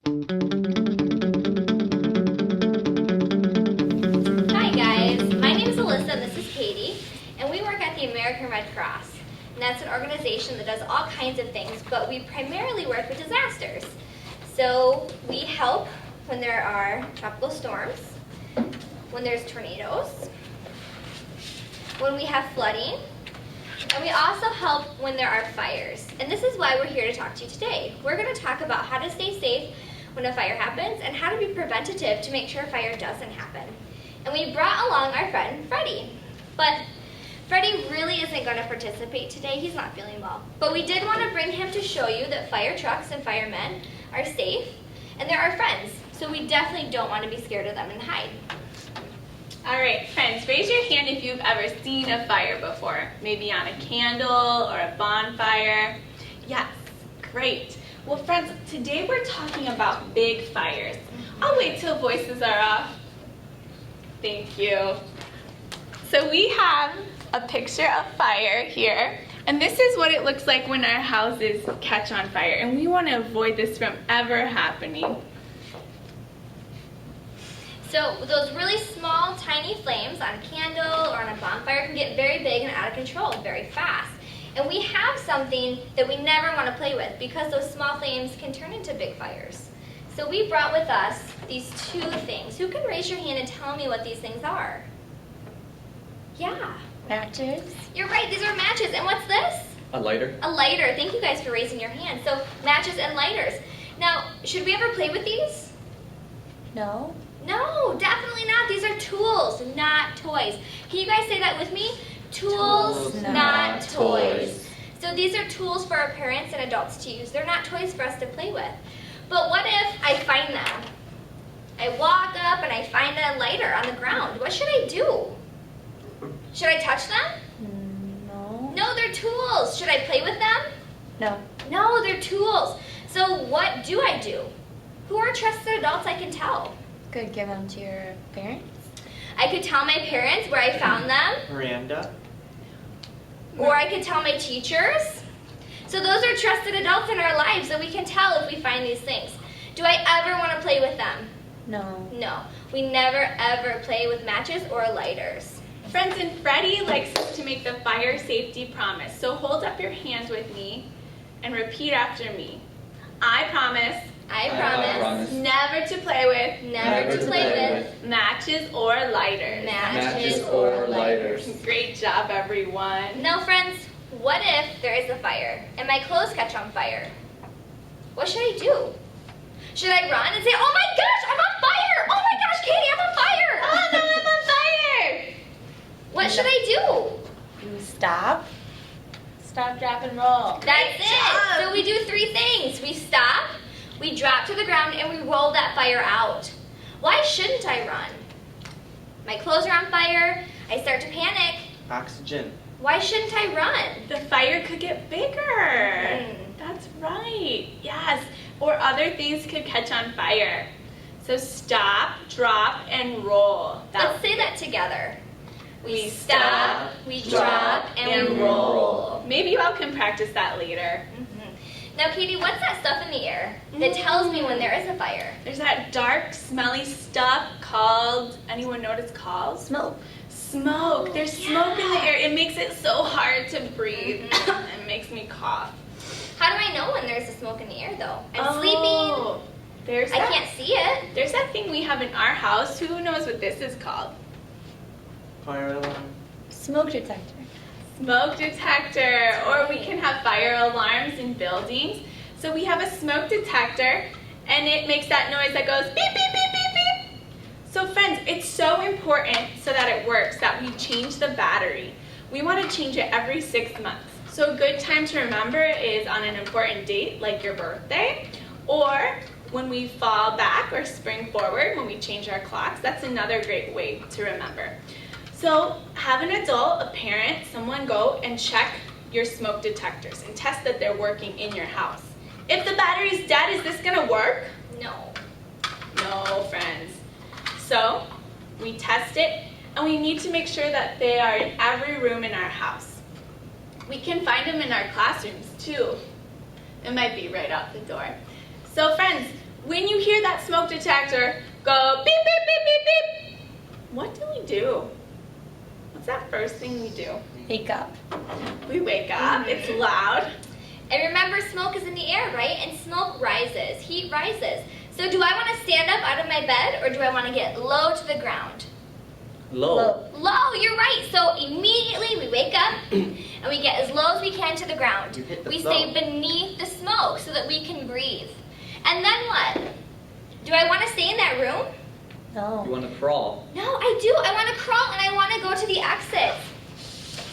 Hi guys, my name is Alyssa and this is Katie, and we work at the American Red Cross. And that's an organization that does all kinds of things, but we primarily work with disasters. So we help when there are tropical storms, when there's tornadoes, when we have flooding, and we also help when there are fires. And this is why we're here to talk to you today. We're going to talk about how to stay safe when a fire happens and how to be preventative to make sure a fire doesn't happen. And we brought along our friend Freddie. But Freddie really isn't going to participate today. He's not feeling well. But we did want to bring him to show you that fire trucks and firemen are safe and they're our friends. So we definitely don't want to be scared of them and hide. All right, friends, raise your hand if you've ever seen a fire before. Maybe on a candle or a bonfire. Yes, great. Well, friends, today we're talking about big fires. I'll wait till voices are off. Thank you. So we have a picture of fire here, and this is what it looks like when our houses catch on fire, and we want to avoid this from ever happening. So those really small, tiny flames on a candle or on a bonfire can get very big and out of control very fast. And we have something that we never want to play with because those small flames can turn into big fires. So we brought with us these two things. Who can raise your hand and tell me what these things are? Yeah. Matches. You're right, these are matches. And what's this? A lighter. A lighter. Thank you guys for raising your hand. So matches and lighters. Now, should we ever play with these? No. No, definitely not. These are tools, not toys. Can you guys say that with me? Tools, not toys. So these are tools for our parents and adults to use. They're not toys for us to play with. But what if I find them? I walk up and I find a lighter on the ground. What should I do? Should I touch them? No. No, they're tools. Should I play with them? No. No, they're tools. So what do I do? Who are trusted adults I can tell? Could give them to your parents. I could tell my parents where I found them. Miranda. Or I could tell my teachers. So those are trusted adults in our lives that we can tell if we find these things. Do I ever want to play with them? No. No. We never ever play with matches or lighters. Friends, and Freddie likes us to make the fire safety promise. So hold up your hands with me and repeat after me. I promise. I promise. Never to play with. Never to play with. Matches or lighters. Matches or lighters. Great job, everyone. Now, friends, what if there is a fire and my clothes catch on fire? What should I do? Should I run and say, oh my gosh, I'm on fire! Oh my gosh, Katie, I'm on fire! Oh no, I'm on fire! What should I do? You stop. Stop, drop, and roll. That's it. job. So we do three things. We stop, we drop to the ground, and we roll that fire out. Why shouldn't I run? My clothes are on fire. I start to panic. Oxygen. Why shouldn't I run? The fire could get bigger. That's right. Yes. Or other things could catch on fire. So stop, drop, and roll. Let's say that together. We Stop, we drop, and we roll. Maybe you all can practice that later. Now, Katie, what's that stuff in the air that tells me when there is a fire? There's that dark, smelly stuff called, anyone know what it's called? Smoke. Smoke. There's smoke in the air. It makes it so hard to breathe. It makes me cough. How do I know when there's a smoke in the air, though? I'm sleeping. There's I that, can't see it. There's that thing we have in our house. Who knows what this is called? Fire alarm. Smoke detector. Smoke detector. Or we can have fire alarms in buildings. So we have a smoke detector, and it makes that noise that goes beep, beep, beep, beep, beep. So friends, it's so important so that it works that we change the battery. We want to change it every 6 months. So a good time to remember is on an important date, like your birthday, or when we fall back or spring forward when we change our clocks. That's another great way to remember. So have an adult, a parent, someone go and check your smoke detectors and test that they're working in your house. If the battery's dead, is this gonna work? No. No, friends. So we test it, and we need to make sure that they are in every room in our house. We can find them in our classrooms too. It might be right out the door. So friends, when you that smoke detector go beep, beep, beep, beep, beep, what do we do? What's that first thing we do? Wake up. We wake up, it's loud. And remember, smoke is in the air, right? And smoke rises, heat rises. So do I want to stand up out of my bed, or do I want to get low to the ground? Low. Low, you're right. So immediately we wake up and we get as low as we can to the ground. You hit the We floor. stay beneath the smoke so that we can breathe. And then what? Do I want to stay in that room? You No. want to crawl. No, I do. I want to crawl and I want to go to the exit.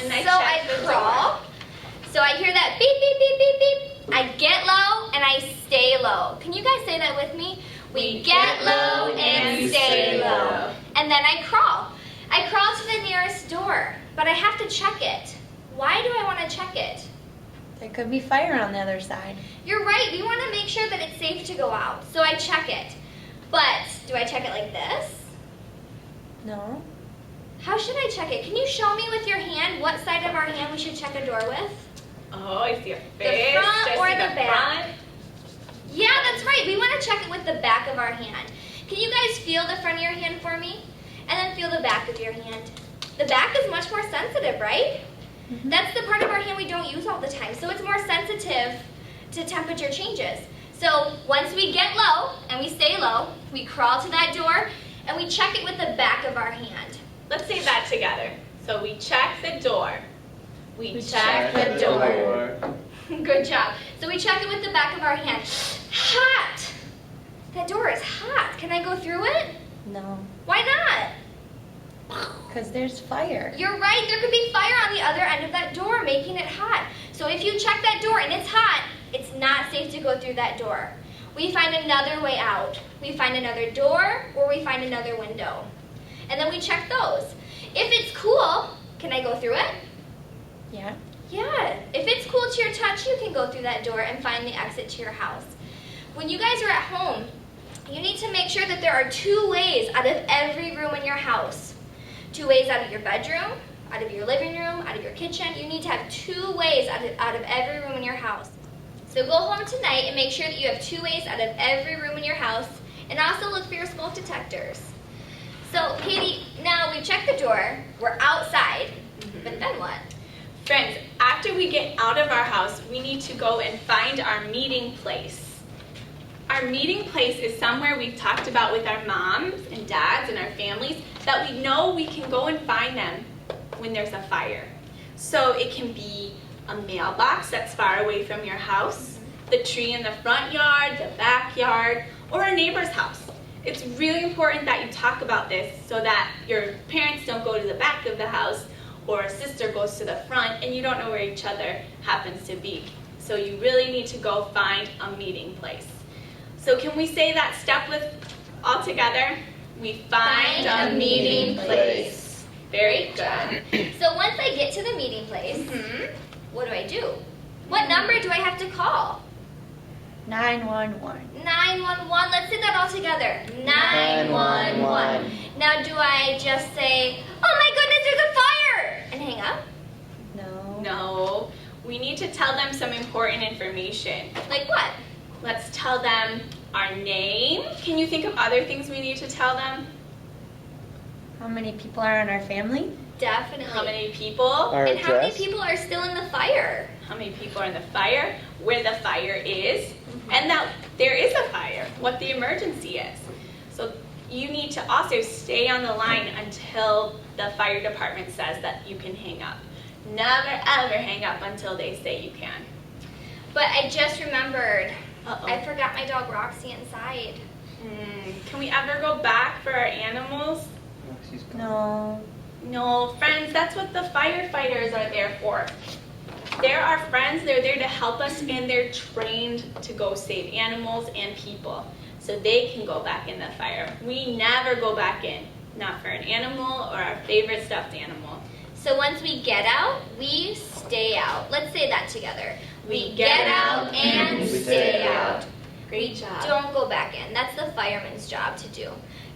And I So I check the crawl. So I hear that beep, beep, beep, beep, beep. I get low and I stay low. Can you guys say that with me? We get low and stay low. And then I crawl. I crawl to the nearest door, but I have to check it. Why do I want to check it? There could be fire on the other side. You're right. We want to make sure that it's safe to go out. So I check it. But do I check it like this? No. How should I check it? Can you show me with your hand what side of our hand we should check a door with? Oh, I see a face. front I or see the back? front. Yeah, that's right. We want to check it with the back of our hand. Can you guys feel the front of your hand for me? And then feel the back of your hand. The back is much more sensitive, right? Mhm. That's the part of our hand we don't use all the time. So it's more sensitive to temperature changes. So once we get low and we stay low, we crawl to that door and we check it with the back of our hand. Let's say that together. So we check the door. We check check the the door. Good job. So we check it with the back of our hand. Hot! That door is hot. Can I go through it? No. Why not? Because there's fire. You're right, there could be fire on the other end of that door, making it hot. So if you check that door and it's hot, it's not safe to go through that door. We find another way out. We find another door or we find another window. And then we check those. If it's cool, can I go through it? Yeah. Yeah. If it's cool to your touch, you can go through that door and find the exit to your house. When you guys are at home, you need to make sure that there are 2 ways out of every room in your house. 2 ways out of your bedroom, out of your living room, out of your kitchen. You need to have 2 ways out of every room in your house. So go home tonight and make sure that you have 2 ways out of every room in your house, and also look for your smoke detectors. So Katie, now we've checked the door, we're outside, but then what? Friends, after we get out of our house, we need to go and find our meeting place. Our meeting place is somewhere we've talked about with our moms and dads and our families that we know we can go and find them when there's a fire. So it can be a mailbox that's far away from your house, the tree in the front yard, the backyard, or a neighbor's house. It's really important that you talk about this so that your parents don't go to the back of the house or a sister goes to the front and you don't know where each other happens to be. So you really need to go find a meeting place. So can we say that step with all together? We find a meeting place. Very good. So once I get to the meeting place, what do? What number do I have to call? 911. 911. Let's say that all together. 911. Now do I just say, oh my goodness, there's a fire, and hang up? No. No, we need to tell them some important information. Like what? Let's tell them our name. Can you think of other things we need to tell them? How many people are in our family? Definitely. How many people? Our And how many address. people are still in the fire? How many people are in the fire? Where the fire is? And that there is a fire. What the emergency is. So you need to also stay on the line until the fire department says that you can hang up. Never ever hang up until they say you can. But I just remembered, Uh-oh. I forgot my dog Roxy inside. Can we ever go back for our animals? She's gone. No. No, friends, that's what the firefighters are there for. They're our friends, they're there to help us, and they're trained to go save animals and people. So they can go back in the fire. We never go back in, not for an animal or our favorite stuffed animal. So once we get out, we stay out. Let's say that together. We get out and We stay stay out. out. Great job. Don't go back in. That's the fireman's job to do.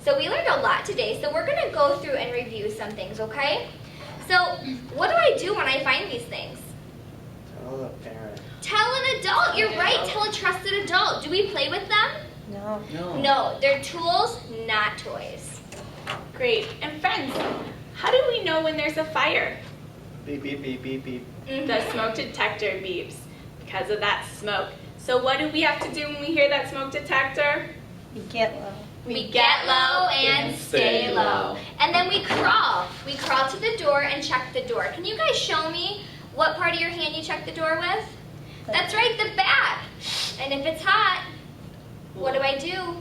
So we learned a lot today, so we're going to go through and review some things, okay? So what do I do when I find these things? Tell the parent. Tell an adult. You're right. Tell a trusted adult. Do we play with them? No. No. No, they're tools, not toys. Great. And friends, how do we know when there's a fire? Beep, beep, beep, beep, beep. The smoke detector beeps because of that smoke. So what do we have to do when we hear that smoke detector? You get low. We get low and stay low. And then we crawl. We crawl to the door and check the door. Can you guys show me what part of your hand you check the door with? That's right, the back. And if it's hot, what do?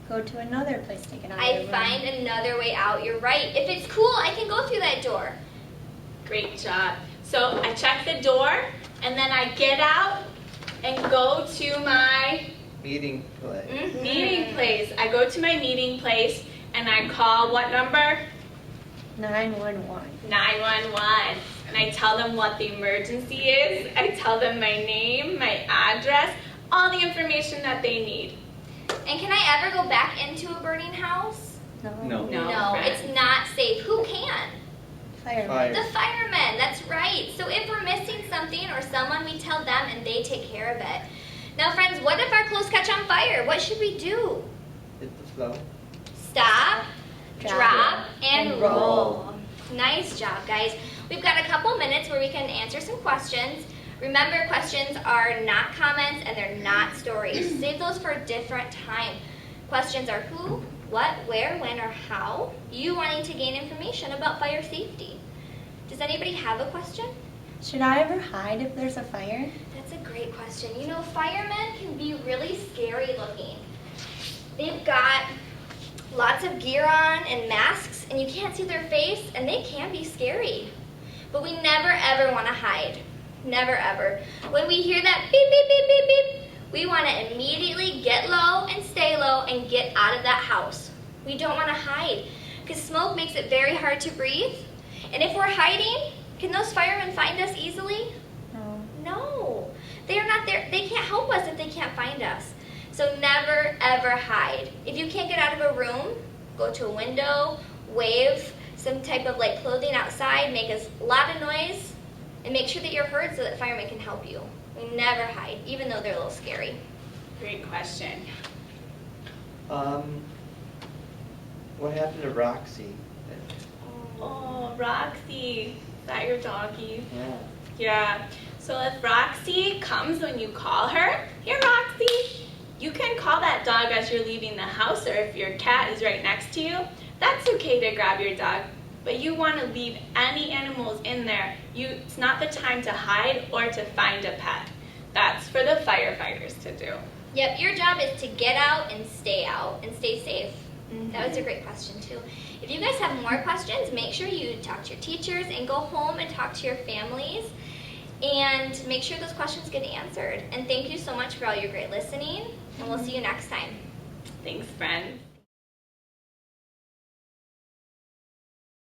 Go to another place to get out of the I room. find another way out. You're right. If it's cool, I can go through that door. Great job. So I check the door and then I get out and go to my Meeting place. Mhm. meeting place. I go to my meeting place and I call what number? 911. 911. And I tell them what the emergency is. I tell them my name, my address, all the information that they need. And can I ever go back into a burning house? No. No. No, friends. It's not safe. Who can? Fireman. Fire. The firemen, that's right. So if we're missing something or someone, we tell them and they take care of it. Now friends, what if our clothes catch on fire? What should we do? Hit the flow. Stop, drop, and and roll. roll. Nice job, guys. We've got a couple minutes where we can answer some questions. Remember, questions are not comments and they're not stories. Save those for a different time. Questions are who, what, where, when, or how. You wanting to gain information about fire safety. Does anybody have a question? Should I ever hide if there's a fire? That's a great question. You know, firemen can be really scary looking. They've got lots of gear on and masks, and you can't see their face, and they can be scary. But we never ever want to hide. Never ever. When we hear that beep, beep, beep, beep, beep, we want to immediately get low and stay low and get out of that house. We don't want to hide because smoke makes it very hard to breathe. And if we're hiding, can those firemen find us easily? No. No. They are not there. They can't help us if they can't find us. So never ever hide. If you can't get out of a room, go to a window, wave some type of like clothing outside, make a lot of noise, and make sure that you're heard so that firemen can help you. We never hide, even though they're a little scary. Great question. What happened to Roxy? Oh, Roxy. Is that your doggy? Yeah. Yeah. So if Roxy comes when you call her, here Roxy, you can call that dog as you're leaving the house, or if your cat is right next to you, that's okay to grab your dog. But you want to leave any animals in there. It's not the time to hide or to find a pet. That's for the firefighters to do. Yep, your job is to get out and stay safe. That was a great question too. If you guys have more questions, make sure you talk to your teachers and go home and talk to your families and make sure those questions get answered. And thank you so much for all your great listening, and we'll see you next time. Thanks, friends.